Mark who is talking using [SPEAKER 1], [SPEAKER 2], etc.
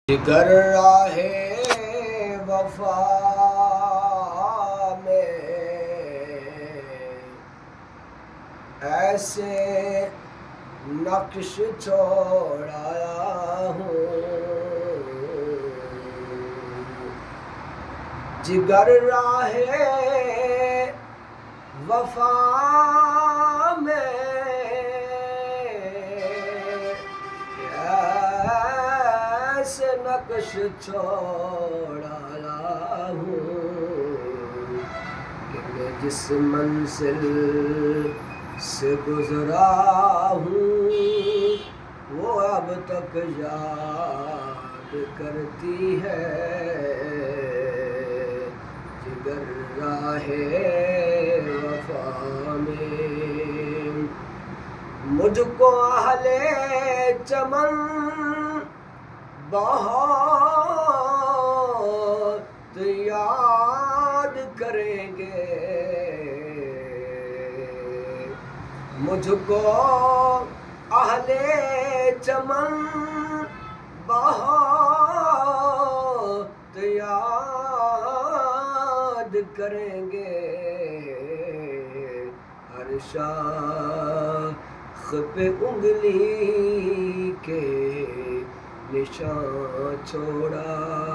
[SPEAKER 1] جگر راہ وفا میں ایسے نقش چھوڑایا ہوں، جگر راہ وفا میں ایسے نقش چھوڑایا ہوں کہ میں جس منزل سے گزرا ہوں وہ اب تک یاد کرتی ہے۔ جگر راہ وفا میں مجھ کو اہل چمن بہت یاد کریں گے، مجھ کو اہل چمن بہت یاد کریں گے۔ ہر شاخ پہ انگلی کے نشان چھوڑایا